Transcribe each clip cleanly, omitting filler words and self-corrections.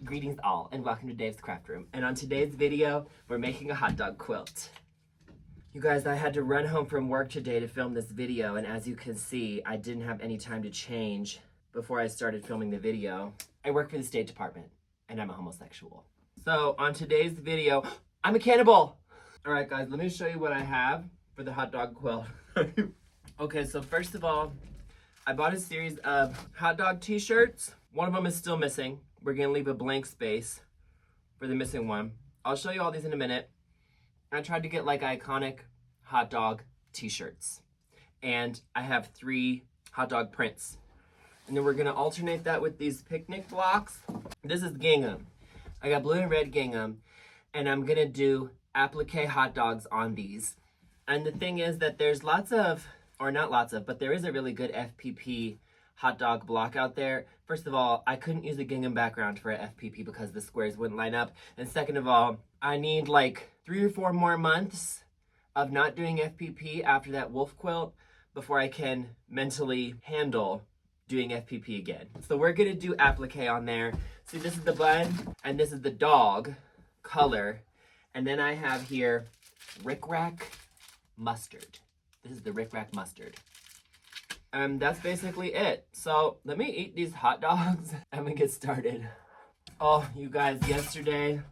Greetings all, and welcome to Dave's Craft Room. And on today's video, we're making a hot dog quilt. You guys, I had to run home from work today to film this video, and as you can see, I didn't have any time to change before I started filming the video. I work for the State Department, and I'm a homosexual. So on today's video, I'm a cannibal! Alright guys, let me show you what I have for the hot dog quilt. Okay, so first of all, I bought a series of hot dog t-shirts. One of them is still missing. We're gonna leave a blank space for the missing one. I'll show you all these in a minute. I tried to get like iconic hot dog t-shirts. And I have 3 hot dog prints. And then we're gonna alternate that with these picnic blocks. This is gingham. I got blue and red gingham. And I'm gonna do applique hot dogs on these. And the thing is that there's lots of, or not lots of, but there is a really good FPP hot dog block out there. First of all, I couldn't use a gingham background for a FPP because the squares wouldn't line up. And second of all, I need like 3 or 4 more months of not doing FPP after that wolf quilt before I can mentally handle doing FPP again. So we're gonna do applique on there. See, this is the bun and this is the dog color. And then I have here Rick Rack mustard. This is the Rick Rack mustard. And that's basically it. So let me eat these hot dogs and we get started. Oh, you guys, yesterday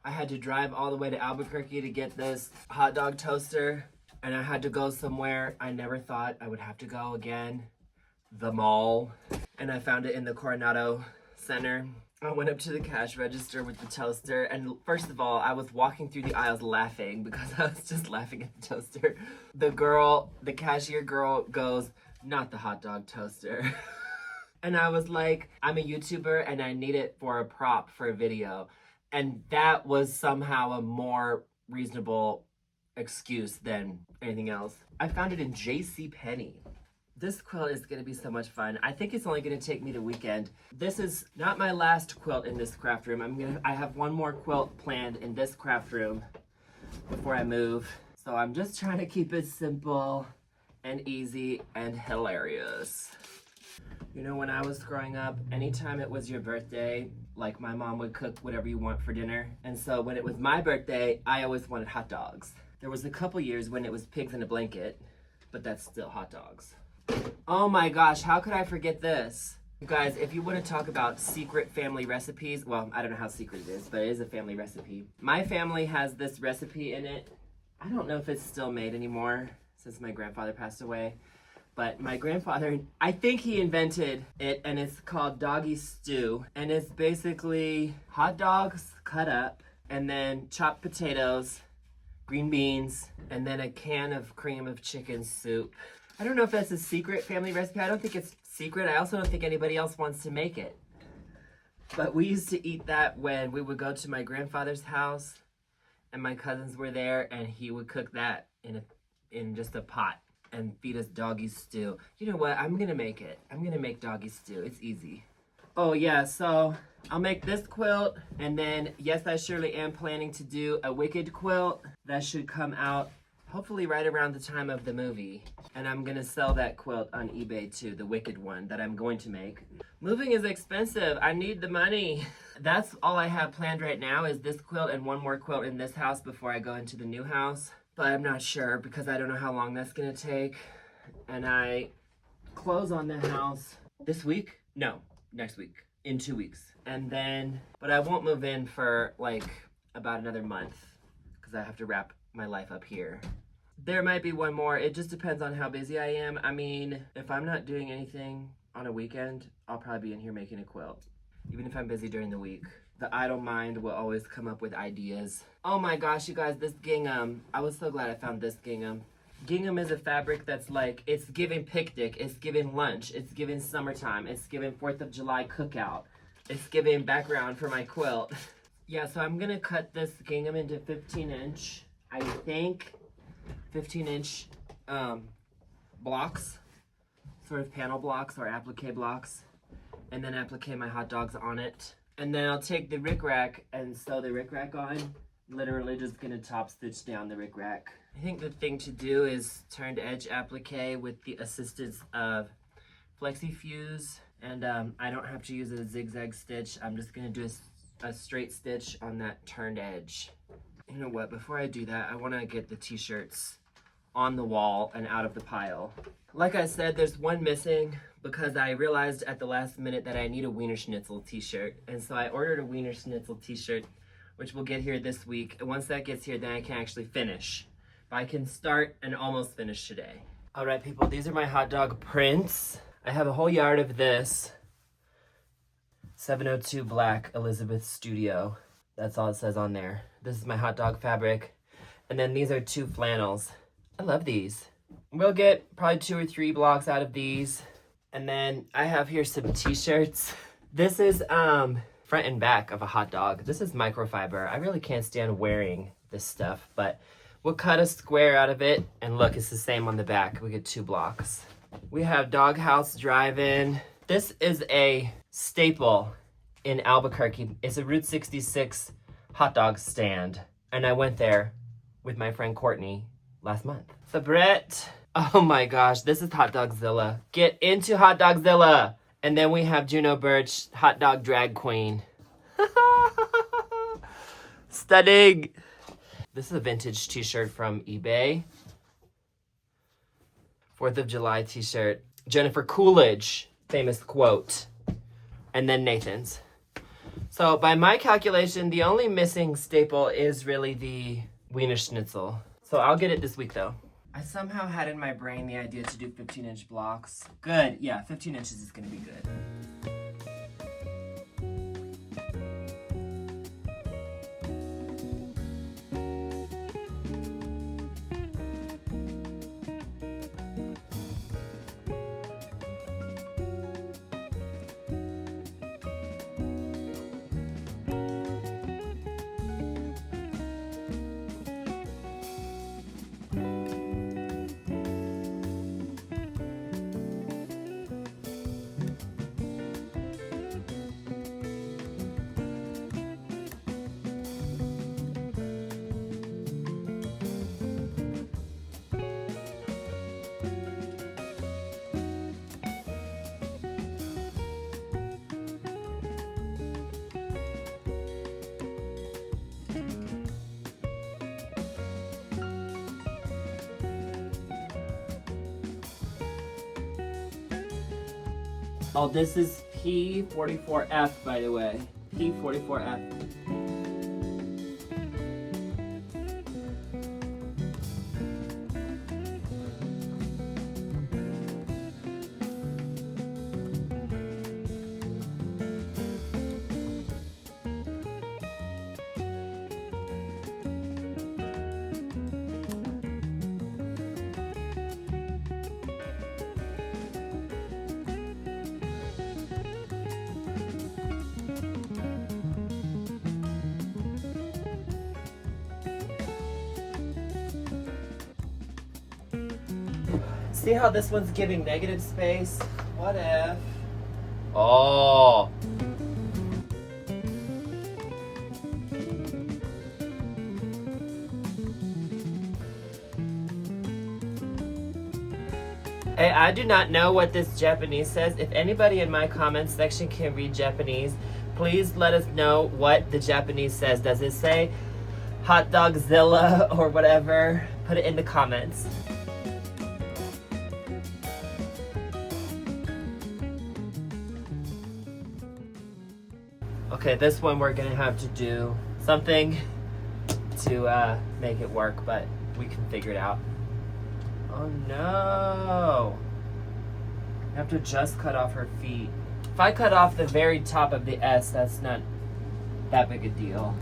I had to drive all the way to Albuquerque to get this hot dog toaster, and I had to go somewhere I never thought I would have to go again, the mall. And I found it in the Coronado Center. I went up to the cash register with the toaster, and first of all, I was walking through the aisles laughing because I was just laughing at the toaster. The cashier girl goes, "Not the hot dog toaster." And I was like, I'm a YouTuber and I need it for a prop for a video. And that was somehow a more reasonable excuse than anything else. I found it in JCPenney. This quilt is gonna be so much fun. I think it's only gonna take me the weekend. This is not my last quilt in this craft room. I have one more quilt planned in this craft room before I move. So I'm just trying to keep it simple and easy and hilarious. You know, when I was growing up, anytime it was your birthday, like my mom would cook whatever you want for dinner. And so when it was my birthday, I always wanted hot dogs. There was a couple years when it was pigs in a blanket, but that's still hot dogs. Oh my gosh, how could I forget this? You guys, if you want to talk about secret family recipes, well, I don't know how secret it is, but it is a family recipe. My family has this recipe in it. I don't know if it's still made anymore since my grandfather passed away, but my grandfather, I think he invented it, and it's called doggy stew. And it's basically hot dogs cut up, and then chopped potatoes, green beans, and then a can of cream of chicken soup. I don't know if that's a secret family recipe. I don't think it's secret. I also don't think anybody else wants to make it. But we used to eat that when we would go to my grandfather's house and my cousins were there, and he would cook that in just a pot and feed us doggy stew. You know what? I'm gonna make it. I'm gonna make doggy stew. It's easy. Oh yeah, so I'll make this quilt, and then yes, I surely am planning to do a Wicked quilt that should come out hopefully right around the time of the movie. And I'm gonna sell that quilt on eBay too, the Wicked one that I'm going to make. Moving is expensive. I need the money. That's all I have planned right now is this quilt and one more quilt in this house before I go into the new house. But I'm not sure because I don't know how long that's gonna take. And I close on the house this week? No, next week, in 2 weeks. And then, but I won't move in for like about another month because I have to wrap my life up here. There might be one more. It just depends on how busy I am. I mean, if I'm not doing anything on a weekend, I'll probably be in here making a quilt, even if I'm busy during the week. The idle mind will always come up with ideas. Oh my gosh, you guys, this gingham. I was so glad I found this gingham. Gingham is a fabric that's like, it's giving picnic, it's giving lunch, it's giving summertime, it's giving 4th of July cookout, it's giving background for my quilt. Yeah, so I'm gonna cut this gingham into 15-inch, I think, 15-inch blocks, sort of panel blocks or applique blocks, and then applique my hot dogs on it. And then I'll take the Rick Rack and sew the Rick Rack on. Literally just gonna top stitch down the Rick Rack. I think the thing to do is turned edge applique with the assistance of Flexi Fuse, and I don't have to use a zigzag stitch. I'm just gonna do a a straight stitch on that turned edge. You know what, before I do that, I want to get the t-shirts on the wall and out of the pile. Like I said, there's one missing because I realized at the last minute that I need a Wiener Schnitzel t-shirt. And so I ordered a Wiener Schnitzel t-shirt, which will get here this week. And once that gets here, then I can actually finish. But I can start and almost finish today. All right, people, these are my hot dog prints. I have a whole yard of this. 702 black Elizabeth Studio. That's all it says on there. This is my hot dog fabric. And then these are 2 flannels. I love these. We'll get probably 2 or 3 blocks out of these. And then I have here some t-shirts. This is front and back of a hot dog. This is microfiber. I really can't stand wearing this stuff, but we'll cut a square out of it. And look, it's the same on the back. We get 2 blocks. We have Doghouse Drive-In. This is a staple in Albuquerque. It's a Route 66 hot dog stand. And I went there with my friend Courtney last month. So Brett, oh my gosh, this is Hot Dogzilla. Get into Hot Dogzilla. And then we have Juno Birch, Hot Dog Drag Queen. Stunning. This is a vintage t-shirt from eBay. 4th of July t-shirt. Jennifer Coolidge, famous quote. And then Nathan's. So by my calculation, the only missing staple is really the Wiener Schnitzel. So I'll get it this week though. I somehow had in my brain the idea to do 15-inch blocks. Good, yeah, 15 inches is gonna be good. Oh, this is P44F, by the way. P44F. See how this one's giving negative space? What if? Oh. Hey, I do not know what this Japanese says. If anybody in my comments section can read Japanese, please let us know what the Japanese says. Does it say Hot Dogzilla or whatever? Put it in the comments. Okay, this one we're gonna have to do something to make it work, but we can figure it out. Oh no! I have to just cut off her feet. If I cut off the very top of the S, that's not that big a deal.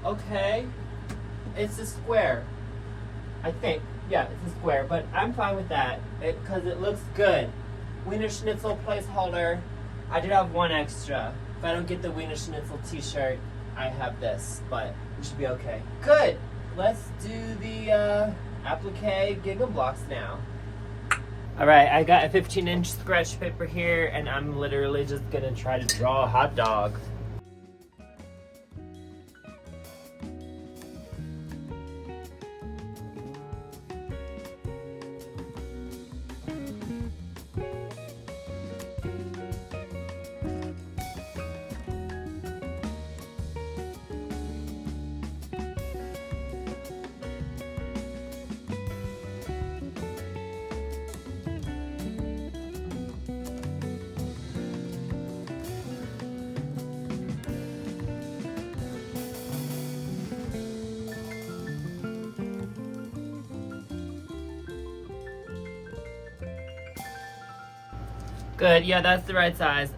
okay. It's a square. I think. Yeah, it's a square, but I'm fine with that because it looks good. Wiener Schnitzel placeholder. I did have one extra. If I don't get the Wiener Schnitzel t-shirt, I have this, but we should be okay. Good. Let's do the applique giggle blocks now. Alright, I got a 15-inch scratch paper here, and I'm literally just gonna try to draw a hot dog. Good, yeah, that's the right size.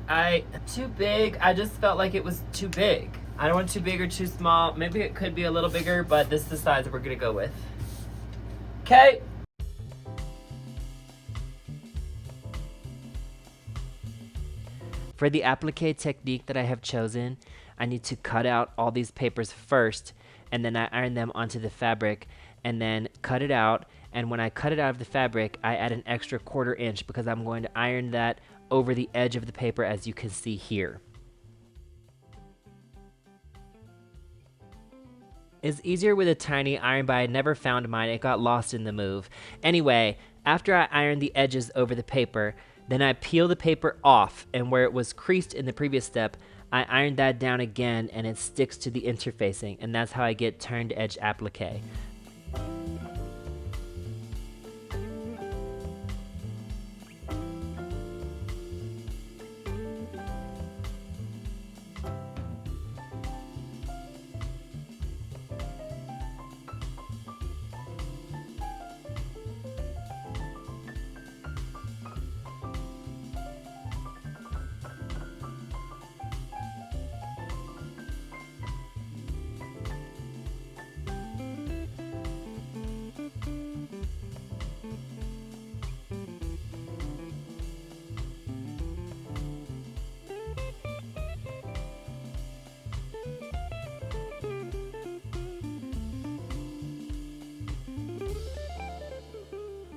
Too big, I just felt like it was too big. I don't want too big or too small. Maybe it could be a little bigger, but this is the size that we're gonna go with. Okay. For the applique technique that I have chosen, I need to cut out all these papers first, and then I iron them onto the fabric, and then cut it out. And when I cut it out of the fabric, I add an extra 1/4 inch because I'm going to iron that over the edge of the paper, as you can see here. It's easier with a tiny iron, but I never found mine. It got lost in the move. Anyway, after I iron the edges over the paper, then I peel the paper off, and where it was creased in the previous step, I ironed that down again, and it sticks to the interfacing, and that's how I get turned edge applique.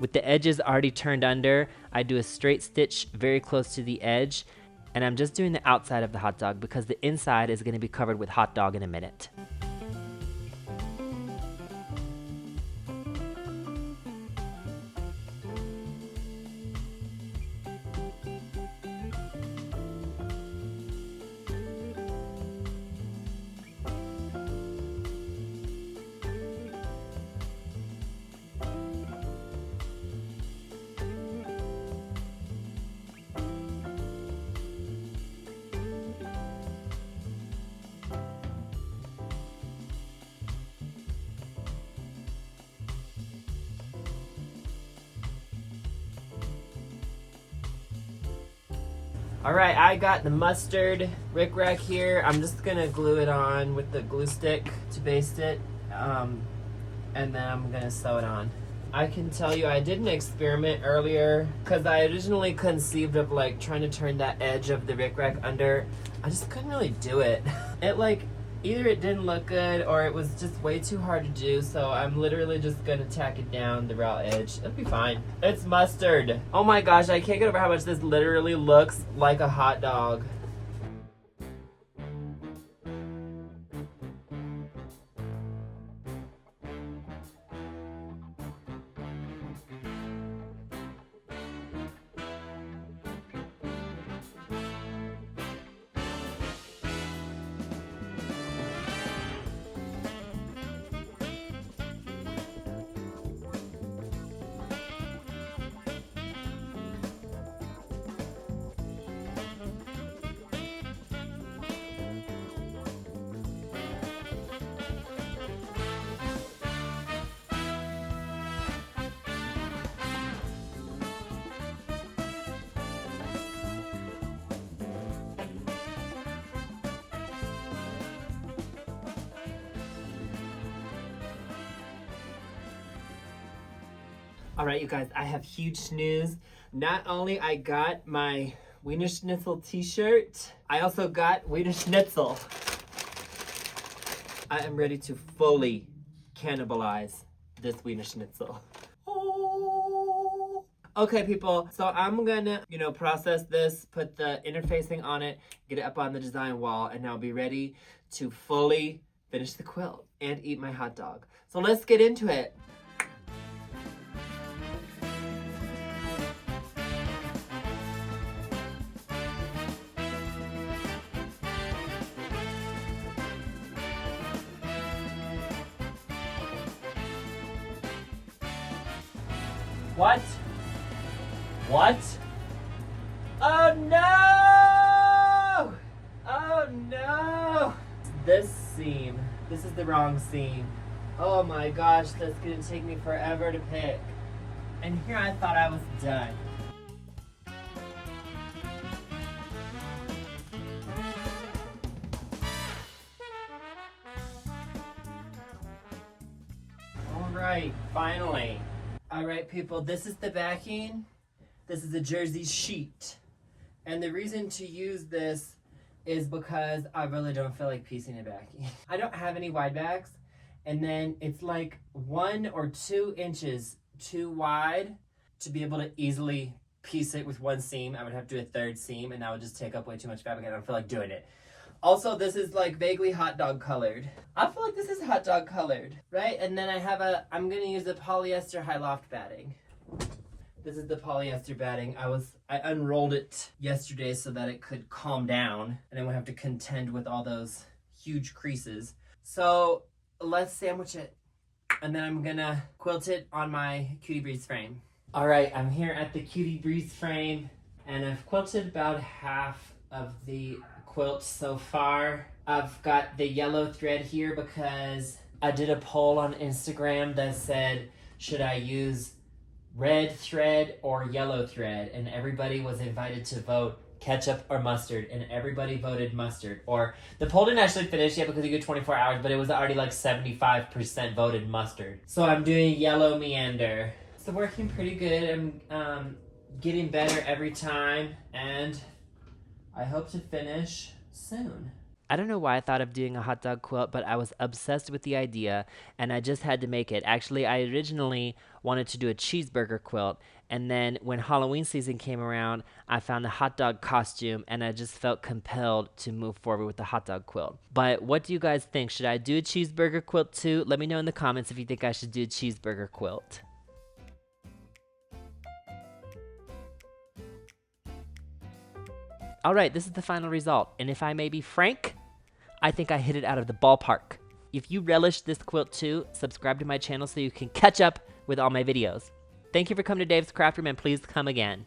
With the edges already turned under, I do a straight stitch very close to the edge, and I'm just doing the outside of the hot dog because the inside is going to be covered with hot dog in a minute. Alright, I got the mustard rickrack here. I'm just gonna glue it on with the glue stick to baste it, and then I'm gonna sew it on. I can tell you I did an experiment earlier because I originally conceived of like trying to turn that edge of the rickrack under. I just couldn't really do it. Either it didn't look good or it was just way too hard to do, so I'm literally just gonna tack it down the raw edge. It'll be fine. It's mustard. Oh my gosh, I can't get over how much this literally looks like a hot dog. All right, you guys, I have huge news. Not only I got my Wiener Schnitzel t-shirt, I also got Wiener Schnitzel. I am ready to fully cannibalize this Wiener Schnitzel. Oh. Okay, people, so I'm gonna, process this, put the interfacing on it, get it up on the design wall, and I'll be ready to fully finish the quilt and eat my hot dog. So let's get into it. What? What? Oh no! Oh no! This seam. This is the wrong seam. Oh my gosh, that's gonna take me forever to pick. And here I thought I was done. Alright, finally. Alright people, this is the backing. This is a jersey sheet. And the reason to use this is because I really don't feel like piecing it backing. I don't have any wide backs, and then it's like 1 or 2 inches too wide to be able to easily piece it with one seam. I would have to do a third seam, and that would just take up way too much fabric. I don't feel like doing it. Also, this is like vaguely hot dog colored. I feel like this is hot dog colored, right? And then I'm gonna use the polyester high loft batting. This is the polyester batting. I unrolled it yesterday so that it could calm down and I won't have to contend with all those huge creases. So let's sandwich it. And then I'm gonna quilt it on my Cutie Breeze frame. All right, I'm here at the Cutie Breeze frame and I've quilted about half of the quilt so far. I've got the yellow thread here because I did a poll on Instagram that said, should I use red thread or yellow thread? And everybody was invited to vote ketchup or mustard, and everybody voted mustard. Or the poll didn't actually finish yet because you get 24 hours, but it was already like 75% voted mustard. So I'm doing yellow meander. It's working pretty good. I'm getting better every time, and I hope to finish soon. I don't know why I thought of doing a hot dog quilt, but I was obsessed with the idea and I just had to make it. Actually, I originally wanted to do a cheeseburger quilt, and then when Halloween season came around, I found the hot dog costume and I just felt compelled to move forward with the hot dog quilt. But what do you guys think? Should I do a cheeseburger quilt too? Let me know in the comments if you think I should do a cheeseburger quilt. Alright, this is the final result, and if I may be frank, I think I hit it out of the ballpark. If you relish this quilt too, subscribe to my channel so you can catch up with all my videos. Thank you for coming to Dave's Craft Room, and please come again.